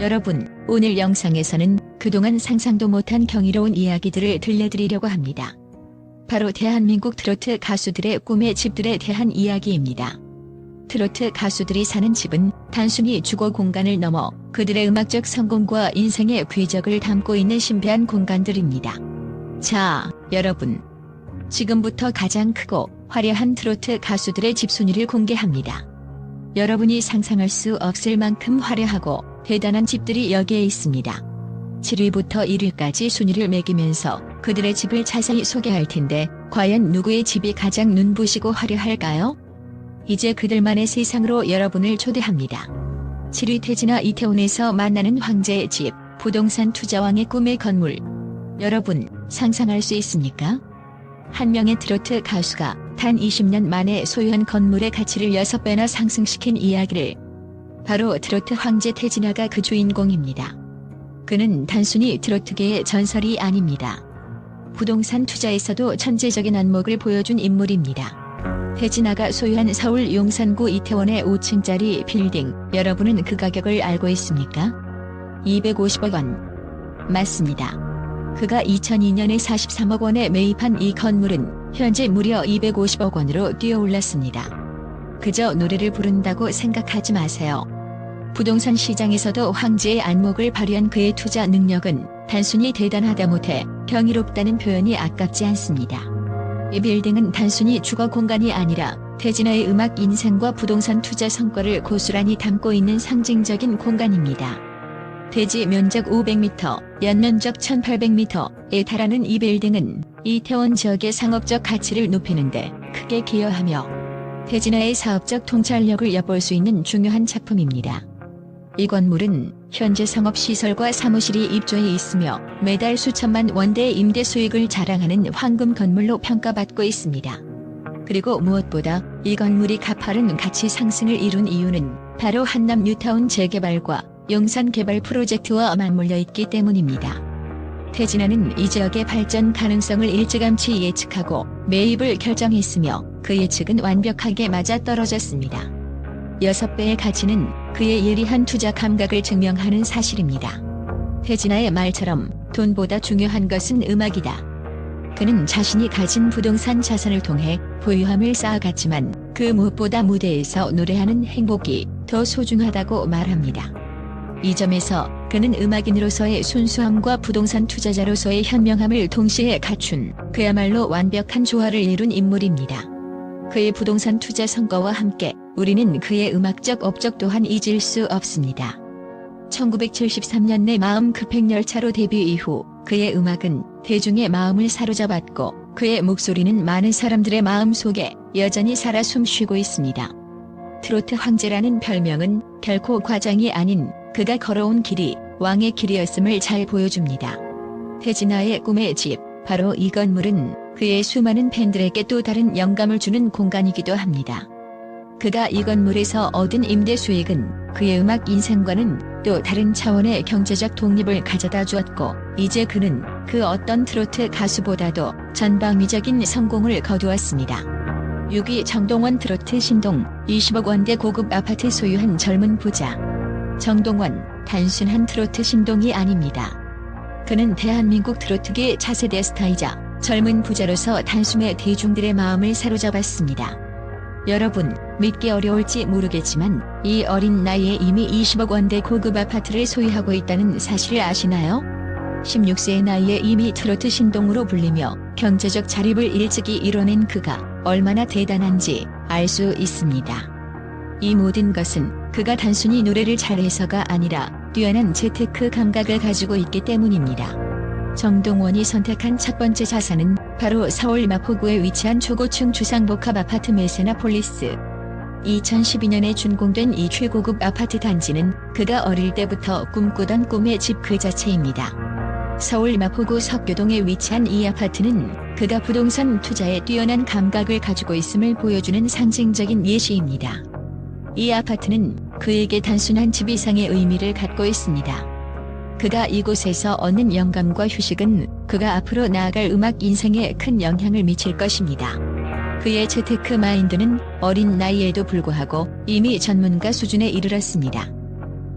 여러분, 오늘 영상에서는 그동안 상상도 못한 경이로운 이야기들을 들려드리려고 합니다. 바로 대한민국 트로트 가수들의 꿈의 집들에 대한 이야기입니다. 트로트 가수들이 사는 집은 단순히 주거 공간을 넘어 그들의 음악적 성공과 인생의 궤적을 담고 있는 신비한 공간들입니다. 자, 여러분. 지금부터 가장 크고 화려한 트로트 가수들의 집 순위를 공개합니다. 여러분이 상상할 수 없을 만큼 화려하고 대단한 집들이 여기에 있습니다. 7위부터 1위까지 순위를 매기면서 그들의 집을 자세히 소개할 텐데 과연 누구의 집이 가장 눈부시고 화려할까요? 이제 그들만의 세상으로 여러분을 초대합니다. 7위 태진아 이태원에서 만나는 황제의 집, 부동산 투자왕의 꿈의 건물. 여러분, 상상할 수 있습니까? 한 명의 트로트 가수가 단 20년 만에 소유한 건물의 가치를 6배나 상승시킨 이야기를. 바로 트로트 황제 태진아가 그 주인공입니다. 그는 단순히 트로트계의 전설이 아닙니다. 부동산 투자에서도 천재적인 안목을 보여준 인물입니다. 태진아가 소유한 서울 용산구 이태원의 5층짜리 빌딩, 여러분은 그 가격을 알고 있습니까? 250억 원. 맞습니다. 그가 2002년에 43억 원에 매입한 이 건물은 현재 무려 250억 원으로 뛰어올랐습니다. 그저 노래를 부른다고 생각하지 마세요. 부동산 시장에서도 황제의 안목을 발휘한 그의 투자 능력은 단순히 대단하다 못해 경이롭다는 표현이 아깝지 않습니다. 이 빌딩은 단순히 주거 공간이 아니라 태진아의 음악 인생과 부동산 투자 성과를 고스란히 담고 있는 상징적인 공간입니다. 대지 면적 500m, 연면적 1800m에 달하는 이 빌딩은 이태원 지역의 상업적 가치를 높이는데 크게 기여하며 태진아의 사업적 통찰력을 엿볼 수 있는 중요한 작품입니다. 이 건물은 현재 상업시설과 사무실이 입주해 있으며 매달 수천만 원대의 임대 수익을 자랑하는 황금 건물로 평가받고 있습니다. 그리고 무엇보다 이 건물이 가파른 가치 상승을 이룬 이유는 바로 한남 뉴타운 재개발과 용산 개발 프로젝트와 맞물려 있기 때문입니다. 태진아는 이 지역의 발전 가능성을 일찌감치 예측하고 매입을 결정했으며 그 예측은 완벽하게 맞아떨어졌습니다. 6배의 가치는 그의 예리한 투자 감각을 증명하는 사실입니다. 태진아의 말처럼 돈보다 중요한 것은 음악이다. 그는 자신이 가진 부동산 자산을 통해 보유함을 쌓아갔지만 그 무엇보다 무대에서 노래하는 행복이 더 소중하다고 말합니다. 이 점에서 그는 음악인으로서의 순수함과 부동산 투자자로서의 현명함을 동시에 갖춘 그야말로 완벽한 조화를 이룬 인물입니다. 그의 부동산 투자 성과와 함께 우리는 그의 음악적 업적 또한 잊을 수 없습니다. 1973년 내 마음 급행 열차로 데뷔 이후 그의 음악은 대중의 마음을 사로잡았고 그의 목소리는 많은 사람들의 마음 속에 여전히 살아 숨쉬고 있습니다. 트로트 황제라는 별명은 결코 과장이 아닌 그가 걸어온 길이 왕의 길이었음을 잘 보여줍니다. 태진아의 꿈의 집, 바로 이 건물은 그의 수많은 팬들에게 또 다른 영감을 주는 공간이기도 합니다. 그가 이 건물에서 얻은 임대 수익은 그의 음악 인생과는 또 다른 차원의 경제적 독립을 가져다 주었고 이제 그는 그 어떤 트로트 가수보다도 전방위적인 성공을 거두었습니다. 6위 정동원 트로트 신동, 20억 원대 고급 아파트 소유한 젊은 부자. 정동원, 단순한 트로트 신동이 아닙니다. 그는 대한민국 트로트계 차세대 스타이자 젊은 부자로서 단숨에 대중들의 마음을 사로잡았습니다. 여러분, 믿기 어려울지 모르겠지만 이 어린 나이에 이미 20억 원대 고급 아파트를 소유하고 있다는 사실을 아시나요? 16세의 나이에 이미 트로트 신동으로 불리며 경제적 자립을 일찍이 이뤄낸 그가 얼마나 대단한지 알 수 있습니다. 이 모든 것은 그가 단순히 노래를 잘해서가 아니라 뛰어난 재테크 감각을 가지고 있기 때문입니다. 정동원이 선택한 첫 번째 자산은 바로 서울 마포구에 위치한 초고층 주상복합 아파트 메세나폴리스. 2012년에 준공된 이 최고급 아파트 단지는 그가 어릴 때부터 꿈꾸던 꿈의 집 그 자체입니다. 서울 마포구 석교동에 위치한 이 아파트는 그가 부동산 투자에 뛰어난 감각을 가지고 있음을 보여주는 상징적인 예시입니다. 이 아파트는 그에게 단순한 집 이상의 의미를 갖고 있습니다. 그가 이곳에서 얻는 영감과 휴식은 그가 앞으로 나아갈 음악 인생에 큰 영향을 미칠 것입니다. 그의 재테크 마인드는 어린 나이에도 불구하고 이미 전문가 수준에 이르렀습니다.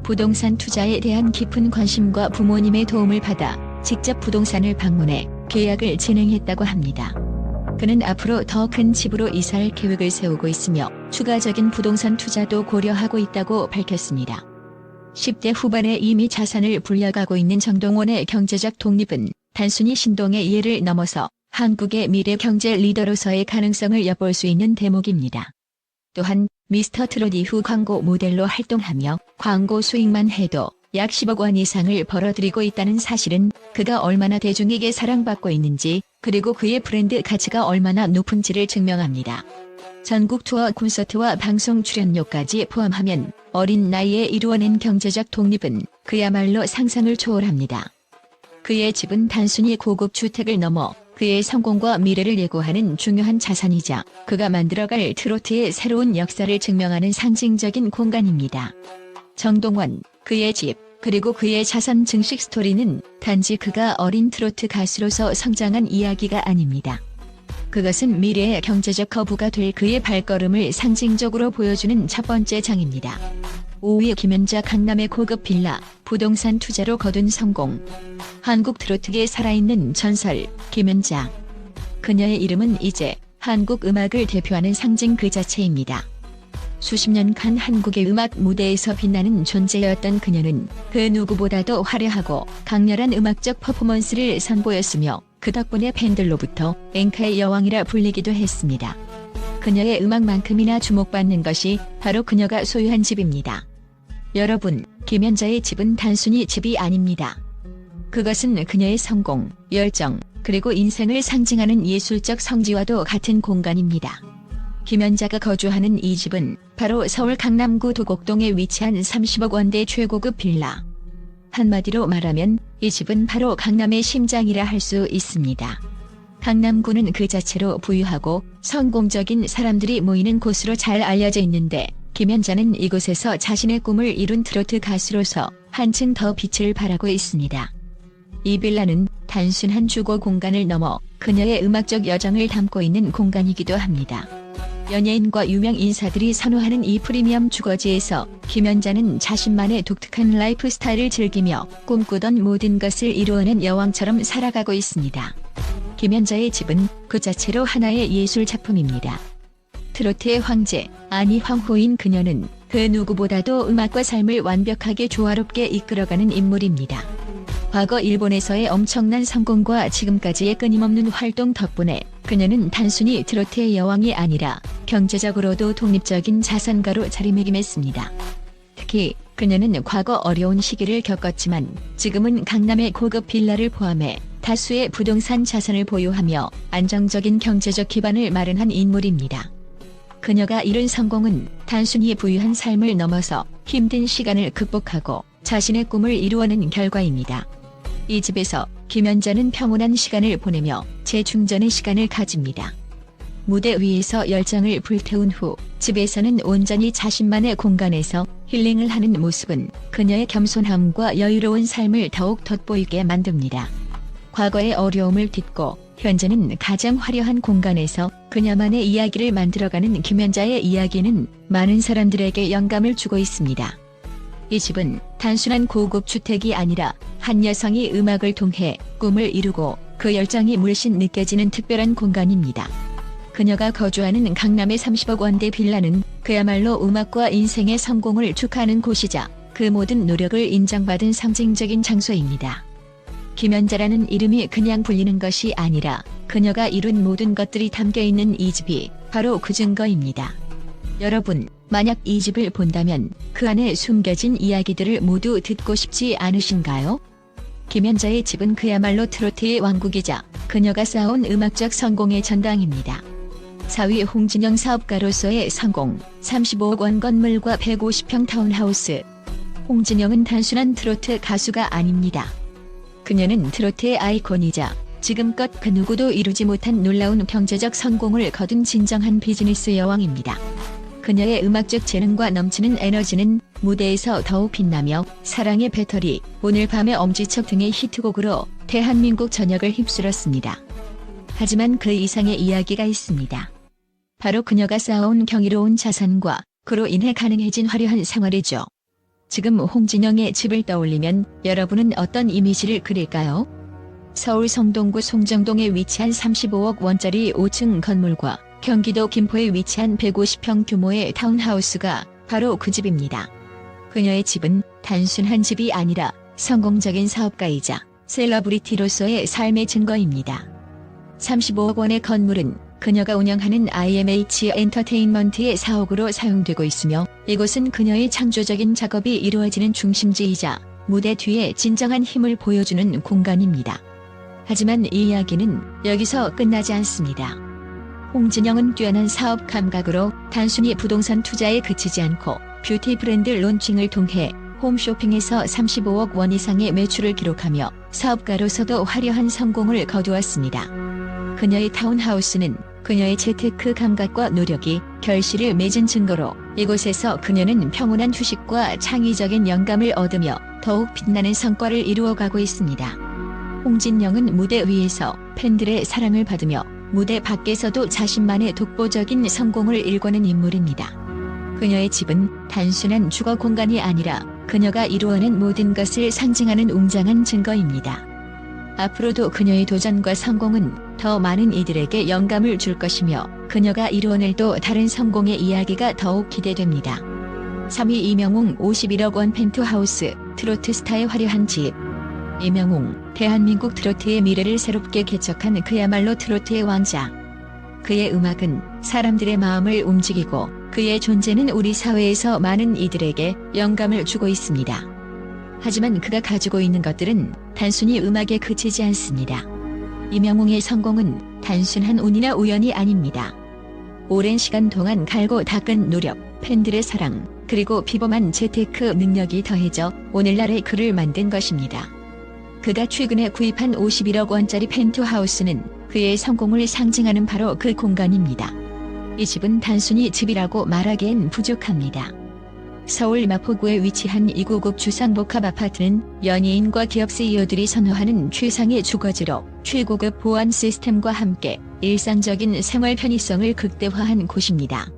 부동산 투자에 대한 깊은 관심과 부모님의 도움을 받아 직접 부동산을 방문해 계약을 진행했다고 합니다. 그는 앞으로 더 큰 집으로 이사할 계획을 세우고 있으며 추가적인 부동산 투자도 고려하고 있다고 밝혔습니다. 10대 후반에 이미 자산을 불려가고 있는 정동원의 경제적 독립은 단순히 신동의 예를 넘어서 한국의 미래 경제 리더로서의 가능성을 엿볼 수 있는 대목입니다. 또한 미스터 트롯 이후 광고 모델로 활동하며 광고 수익만 해도 약 10억 원 이상을 벌어들이고 있다는 사실은 그가 얼마나 대중에게 사랑받고 있는지, 그리고 그의 브랜드 가치가 얼마나 높은지를 증명합니다. 전국 투어 콘서트와 방송 출연료까지 포함하면 어린 나이에 이루어낸 경제적 독립은 그야말로 상상을 초월합니다. 그의 집은 단순히 고급 주택을 넘어 그의 성공과 미래를 예고하는 중요한 자산이자 그가 만들어갈 트로트의 새로운 역사를 증명하는 상징적인 공간입니다. 정동원, 그의 집, 그리고 그의 자산 증식 스토리는 단지 그가 어린 트로트 가수로서 성장한 이야기가 아닙니다. 그것은 미래의 경제적 거부가 될 그의 발걸음을 상징적으로 보여주는 첫 번째 장입니다. 5위 김연자 강남의 고급 빌라, 부동산 투자로 거둔 성공. 한국 트로트계에 살아있는 전설, 김연자. 그녀의 이름은 이제 한국 음악을 대표하는 상징 그 자체입니다. 수십 년간 한국의 음악 무대에서 빛나는 존재였던 그녀는 그 누구보다도 화려하고 강렬한 음악적 퍼포먼스를 선보였으며 그 덕분에 팬들로부터 앵카의 여왕이라 불리기도 했습니다. 그녀의 음악만큼이나 주목받는 것이 바로 그녀가 소유한 집입니다. 여러분, 김연자의 집은 단순히 집이 아닙니다. 그것은 그녀의 성공, 열정, 그리고 인생을 상징하는 예술적 성지와도 같은 공간입니다. 김연자가 거주하는 이 집은 바로 서울 강남구 도곡동에 위치한 30억 원대 최고급 빌라. 한마디로 말하면 이 집은 바로 강남의 심장이라 할 수 있습니다. 강남구는 그 자체로 부유하고 성공적인 사람들이 모이는 곳으로 잘 알려져 있는데 김연자는 이곳에서 자신의 꿈을 이룬 트로트 가수로서 한층 더 빛을 발하고 있습니다. 이 빌라는 단순한 주거 공간을 넘어 그녀의 음악적 여정을 담고 있는 공간이기도 합니다. 연예인과 유명 인사들이 선호하는 이 프리미엄 주거지에서 김연자는 자신만의 독특한 라이프 스타일을 즐기며 꿈꾸던 모든 것을 이루어낸 여왕처럼 살아가고 있습니다. 김연자의 집은 그 자체로 하나의 예술 작품입니다. 트로트의 황제, 아니 황후인 그녀는 그 누구보다도 음악과 삶을 완벽하게 조화롭게 이끌어가는 인물입니다. 과거 일본에서의 엄청난 성공과 지금까지의 끊임없는 활동 덕분에 그녀는 단순히 트로트의 여왕이 아니라 경제적으로도 독립적인 자산가로 자리매김했습니다. 특히 그녀는 과거 어려운 시기를 겪었지만 지금은 강남의 고급 빌라를 포함해 다수의 부동산 자산을 보유하며 안정적인 경제적 기반을 마련한 인물입니다. 그녀가 이룬 성공은 단순히 부유한 삶을 넘어서 힘든 시간을 극복하고 자신의 꿈을 이루어낸 결과입니다. 이 집에서 김연자는 평온한 시간을 보내며 재충전의 시간을 가집니다. 무대 위에서 열정을 불태운 후 집에서는 온전히 자신만의 공간에서 힐링을 하는 모습은 그녀의 겸손함과 여유로운 삶을 더욱 돋보이게 만듭니다. 과거의 어려움을 딛고 현재는 가장 화려한 공간에서 그녀만의 이야기를 만들어가는 김연자의 이야기는 많은 사람들에게 영감을 주고 있습니다. 이 집은 단순한 고급 주택이 아니라 한 여성이 음악을 통해 꿈을 이루고 그 열정이 물씬 느껴지는 특별한 공간입니다. 그녀가 거주하는 강남의 30억 원대 빌라는 그야말로 음악과 인생의 성공을 축하하는 곳이자 그 모든 노력을 인정받은 상징적인 장소입니다. 김연자라는 이름이 그냥 불리는 것이 아니라 그녀가 이룬 모든 것들이 담겨있는 이 집이 바로 그 증거입니다. 여러분, 만약 이 집을 본다면 그 안에 숨겨진 이야기들을 모두 듣고 싶지 않으신가요? 김연자의 집은 그야말로 트로트의 왕국이자 그녀가 쌓아온 음악적 성공의 전당입니다. 4위 홍진영 사업가로서의 성공, 35억 원 건물과 150평 타운하우스. 홍진영은 단순한 트로트 가수가 아닙니다. 그녀는 트로트의 아이콘이자 지금껏 그 누구도 이루지 못한 놀라운 경제적 성공을 거둔 진정한 비즈니스 여왕입니다. 그녀의 음악적 재능과 넘치는 에너지는 무대에서 더욱 빛나며 사랑의 배터리, 오늘 밤의 엄지척 등의 히트곡으로 대한민국 전역을 휩쓸었습니다. 하지만 그 이상의 이야기가 있습니다. 바로 그녀가 쌓아온 경이로운 자산과 그로 인해 가능해진 화려한 생활이죠. 지금 홍진영의 집을 떠올리면 여러분은 어떤 이미지를 그릴까요? 서울 성동구 송정동에 위치한 35억 원짜리 5층 건물과 경기도 김포에 위치한 150평 규모의 타운하우스가 바로 그 집입니다. 그녀의 집은 단순한 집이 아니라 성공적인 사업가이자 셀러브리티로서의 삶의 증거입니다. 35억 원의 건물은 그녀가 운영하는 IMH 엔터테인먼트의 사옥으로 사용되고 있으며 이곳은 그녀의 창조적인 작업이 이루어지는 중심지이자 무대 뒤에 진정한 힘을 보여주는 공간입니다. 하지만 이 이야기는 여기서 끝나지 않습니다. 홍진영은 뛰어난 사업 감각으로 단순히 부동산 투자에 그치지 않고 뷰티 브랜드 론칭을 통해 홈쇼핑에서 35억 원 이상의 매출을 기록하며 사업가로서도 화려한 성공을 거두었습니다. 그녀의 타운하우스는 그녀의 재테크 감각과 노력이 결실을 맺은 증거로 이곳에서 그녀는 평온한 휴식과 창의적인 영감을 얻으며 더욱 빛나는 성과를 이루어가고 있습니다. 홍진영은 무대 위에서 팬들의 사랑을 받으며 무대 밖에서도 자신만의 독보적인 성공을 일궈낸 인물입니다. 그녀의 집은 단순한 주거 공간이 아니라 그녀가 이루어낸 모든 것을 상징하는 웅장한 증거입니다. 앞으로도 그녀의 도전과 성공은 더 많은 이들에게 영감을 줄 것이며 그녀가 이루어낼 또 다른 성공의 이야기가 더욱 기대됩니다. 3위 이명웅 51억 원 펜트하우스, 트로트 스타의 화려한 집. 이명웅, 대한민국 트로트의 미래를 새롭게 개척한 그야말로 트로트의 왕자. 그의 음악은 사람들의 마음을 움직이고 그의 존재는 우리 사회에서 많은 이들에게 영감을 주고 있습니다. 하지만 그가 가지고 있는 것들은 단순히 음악에 그치지 않습니다. 이명웅의 성공은 단순한 운이나 우연이 아닙니다. 오랜 시간 동안 갈고 닦은 노력, 팬들의 사랑, 그리고 비범한 재테크 능력이 더해져 오늘날의 그를 만든 것입니다. 그가 최근에 구입한 51억 원짜리 펜트하우스는 그의 성공을 상징하는 바로 그 공간입니다. 이 집은 단순히 집이라고 말하기엔 부족합니다. 서울 마포구에 위치한 이 고급 주상복합 아파트는 연예인과 기업 CEO들이 선호하는 최상의 주거지로 최고급 보안 시스템과 함께 일상적인 생활 편의성을 극대화한 곳입니다.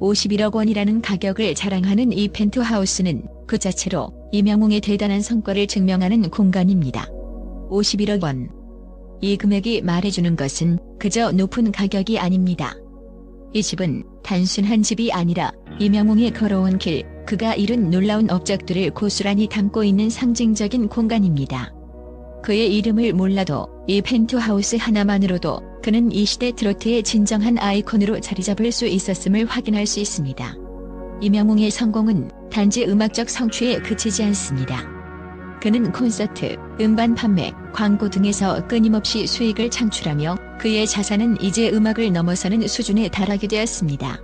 51억 원이라는 가격을 자랑하는 이 펜트하우스는 그 자체로 이명웅의 대단한 성과를 증명하는 공간입니다. 51억 원. 이 금액이 말해주는 것은 그저 높은 가격이 아닙니다. 이 집은 단순한 집이 아니라 이명웅이 걸어온 길, 그가 이룬 놀라운 업적들을 고스란히 담고 있는 상징적인 공간입니다. 그의 이름을 몰라도 이 펜트하우스 하나만으로도 그는 이 시대 트로트의 진정한 아이콘으로 자리잡을 수 있었음을 확인할 수 있습니다. 이명웅의 성공은 단지 음악적 성취에 그치지 않습니다. 그는 콘서트, 음반 판매, 광고 등에서 끊임없이 수익을 창출하며 그의 자산은 이제 음악을 넘어서는 수준에 달하게 되었습니다.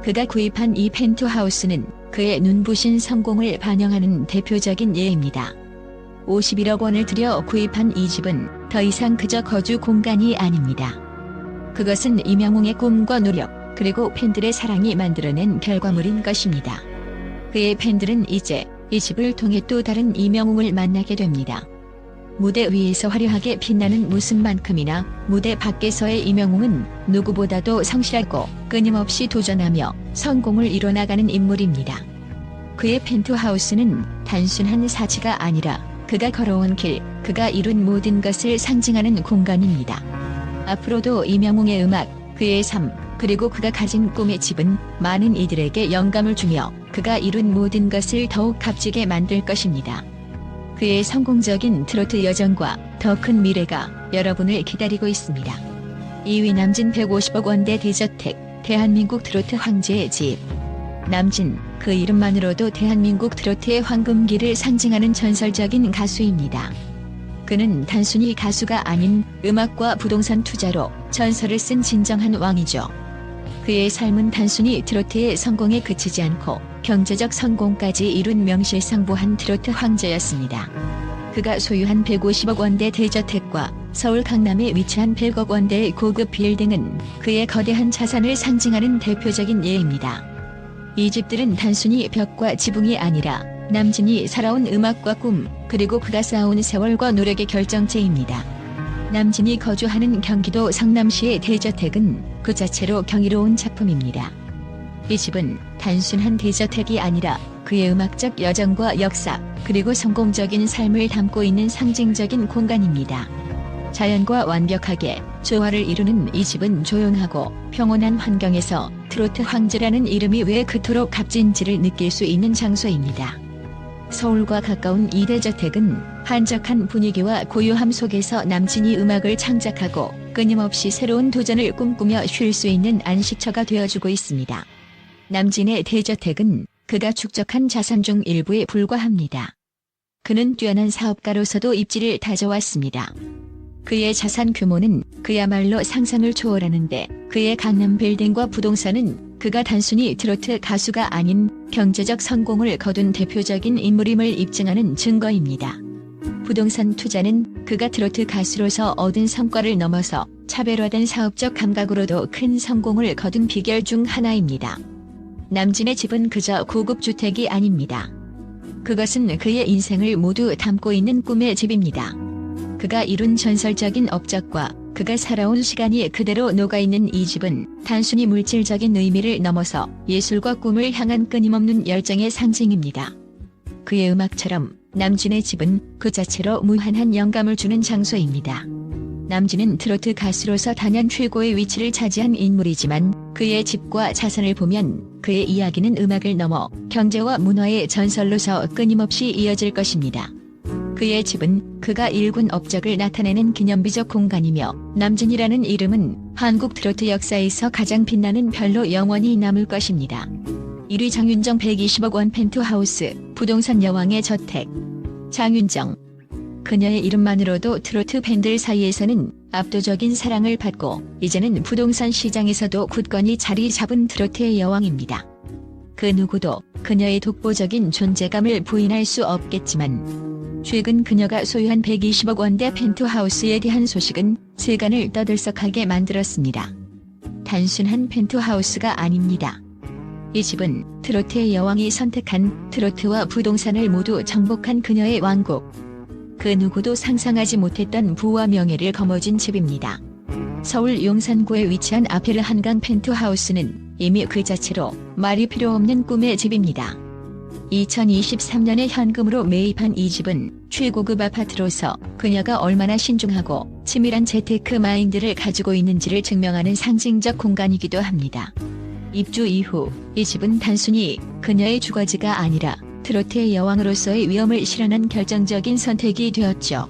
그가 구입한 이 펜트하우스는 그의 눈부신 성공을 반영하는 대표적인 예입니다. 51억 원을 들여 구입한 이 집은 더 이상 그저 거주 공간이 아닙니다. 그것은 이명웅의 꿈과 노력, 그리고 팬들의 사랑이 만들어낸 결과물인 것입니다. 그의 팬들은 이제 이 집을 통해 또 다른 이명웅을 만나게 됩니다. 무대 위에서 화려하게 빛나는 모습만큼이나 무대 밖에서의 이명웅은 누구보다도 성실하고 끊임없이 도전하며 성공을 이뤄나가는 인물입니다. 그의 펜트하우스는 단순한 사치가 아니라 그가 걸어온 길, 그가 이룬 모든 것을 상징하는 공간입니다. 앞으로도 이명웅의 음악, 그의 삶, 그리고 그가 가진 꿈의 집은 많은 이들에게 영감을 주며 그가 이룬 모든 것을 더욱 값지게 만들 것입니다. 그의 성공적인 트로트 여정과 더 큰 미래가 여러분을 기다리고 있습니다. 2위 남진 150억 원대 대저택, 대한민국 트로트 황제의 집. 남진, 그 이름만으로도 대한민국 트로트의 황금기를 상징하는 전설적인 가수입니다. 그는 단순히 가수가 아닌 음악과 부동산 투자로 전설을 쓴 진정한 왕이죠. 그의 삶은 단순히 트로트의 성공에 그치지 않고 경제적 성공까지 이룬 명실상부한 트로트 황제였습니다. 그가 소유한 150억 원대 대저택과 서울 강남에 위치한 100억 원대의 고급 빌딩은 그의 거대한 자산을 상징하는 대표적인 예입니다. 이 집들은 단순히 벽과 지붕이 아니라 남진이 살아온 음악과 꿈, 그리고 그가 쌓아온 세월과 노력의 결정체입니다. 남진이 거주하는 경기도 성남시의 대저택은 그 자체로 경이로운 작품입니다. 이 집은 단순한 대저택이 아니라 그의 음악적 여정과 역사, 그리고 성공적인 삶을 담고 있는 상징적인 공간입니다. 자연과 완벽하게 조화를 이루는 이 집은 조용하고 평온한 환경에서 트로트 황제라는 이름이 왜 그토록 값진지를 느낄 수 있는 장소입니다. 서울과 가까운 이 대저택은 한적한 분위기와 고요함 속에서 남진이 음악을 창작하고 끊임없이 새로운 도전을 꿈꾸며 쉴 수 있는 안식처가 되어주고 있습니다. 남진의 대저택은 그가 축적한 자산 중 일부에 불과합니다. 그는 뛰어난 사업가로서도 입지를 다져왔습니다. 그의 자산 규모는 그야말로 상상을 초월하는데 그의 강남 빌딩과 부동산은 그가 단순히 트로트 가수가 아닌 경제적 성공을 거둔 대표적인 인물임을 입증하는 증거입니다. 부동산 투자는 그가 트로트 가수로서 얻은 성과를 넘어서 차별화된 사업적 감각으로도 큰 성공을 거둔 비결 중 하나입니다. 남진의 집은 그저 고급 주택이 아닙니다. 그것은 그의 인생을 모두 담고 있는 꿈의 집입니다. 그가 이룬 전설적인 업적과 그가 살아온 시간이 그대로 녹아있는 이 집은 단순히 물질적인 의미를 넘어서 예술과 꿈을 향한 끊임없는 열정의 상징입니다. 그의 음악처럼 남진의 집은 그 자체로 무한한 영감을 주는 장소입니다. 남진은 트로트 가수로서 단연 최고의 위치를 차지한 인물이지만 그의 집과 자산을 보면 그의 이야기는 음악을 넘어 경제와 문화의 전설로서 끊임없이 이어질 것입니다. 그의 집은 그가 일군 업적을 나타내는 기념비적 공간이며 남진이라는 이름은 한국 트로트 역사에서 가장 빛나는 별로 영원히 남을 것입니다. 1위 장윤정 120억 원 펜트하우스, 부동산 여왕의 저택. 장윤정. 그녀의 이름만으로도 트로트 팬들 사이에서는 압도적인 사랑을 받고 이제는 부동산 시장에서도 굳건히 자리 잡은 트로트의 여왕입니다. 그 누구도 그녀의 독보적인 존재감을 부인할 수 없겠지만 최근 그녀가 소유한 120억 원대 펜트하우스에 대한 소식은 세간을 떠들썩하게 만들었습니다. 단순한 펜트하우스가 아닙니다. 이 집은 트로트의 여왕이 선택한 트로트와 부동산을 모두 정복한 그녀의 왕국. 그 누구도 상상하지 못했던 부와 명예를 거머쥔 집입니다. 서울 용산구에 위치한 아페르 한강 펜트하우스는 이미 그 자체로 말이 필요 없는 꿈의 집입니다. 2023년에 현금으로 매입한 이 집은 최고급 아파트로서 그녀가 얼마나 신중하고 치밀한 재테크 마인드를 가지고 있는지를 증명하는 상징적 공간이기도 합니다. 입주 이후 이 집은 단순히 그녀의 주거지가 아니라 트로트의 여왕으로서의 위엄을 실현한 결정적인 선택이 되었죠.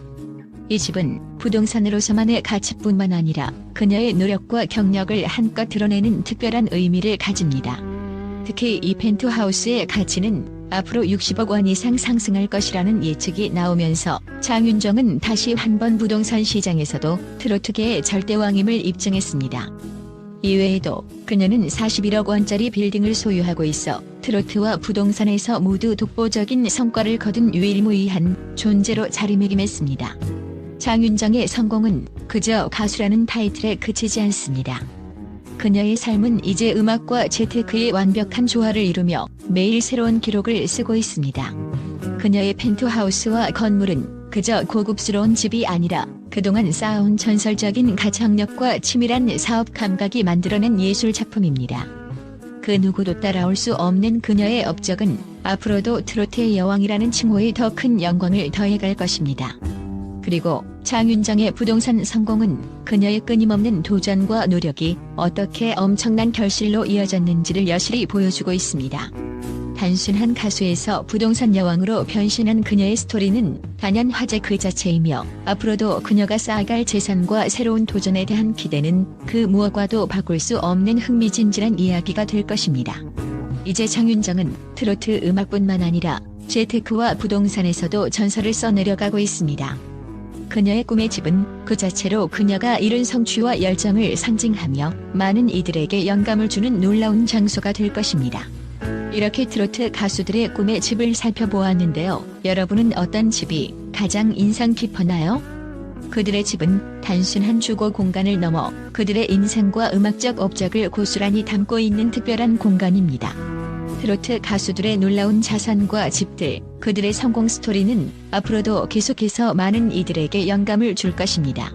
이 집은 부동산으로서만의 가치뿐만 아니라 그녀의 노력과 경력을 한껏 드러내는 특별한 의미를 가집니다. 특히 이 펜트하우스의 가치는 앞으로 60억 원 이상 상승할 것이라는 예측이 나오면서 장윤정은 다시 한번 부동산 시장에서도 트로트계의 절대왕임을 입증했습니다. 이외에도 그녀는 41억 원짜리 빌딩을 소유하고 있어 트로트와 부동산에서 모두 독보적인 성과를 거둔 유일무이한 존재로 자리매김했습니다. 장윤정의 성공은 그저 가수라는 타이틀에 그치지 않습니다. 그녀의 삶은 이제 음악과 재테크의 완벽한 조화를 이루며 매일 새로운 기록을 쓰고 있습니다. 그녀의 펜트하우스와 건물은 그저 고급스러운 집이 아니라 그동안 쌓아온 전설적인 가창력과 치밀한 사업 감각이 만들어낸 예술 작품입니다. 그 누구도 따라올 수 없는 그녀의 업적은 앞으로도 트로트의 여왕이라는 칭호에 더 큰 영광을 더해갈 것입니다. 그리고 장윤정의 부동산 성공은 그녀의 끊임없는 도전과 노력이 어떻게 엄청난 결실로 이어졌는지를 여실히 보여주고 있습니다. 단순한 가수에서 부동산 여왕으로 변신한 그녀의 스토리는 단연 화제 그 자체이며 앞으로도 그녀가 쌓아갈 재산과 새로운 도전에 대한 기대는 그 무엇과도 바꿀 수 없는 흥미진진한 이야기가 될 것입니다. 이제 장윤정은 트로트 음악뿐만 아니라 재테크와 부동산에서도 전설을 써내려가고 있습니다. 그녀의 꿈의 집은 그 자체로 그녀가 이룬 성취와 열정을 상징하며 많은 이들에게 영감을 주는 놀라운 장소가 될 것입니다. 이렇게 트로트 가수들의 꿈의 집을 살펴보았는데요. 여러분은 어떤 집이 가장 인상 깊었나요? 그들의 집은 단순한 주거 공간을 넘어 그들의 인생과 음악적 업적을 고스란히 담고 있는 특별한 공간입니다. 트로트 가수들의 놀라운 자산과 집들, 그들의 성공 스토리는 앞으로도 계속해서 많은 이들에게 영감을 줄 것입니다.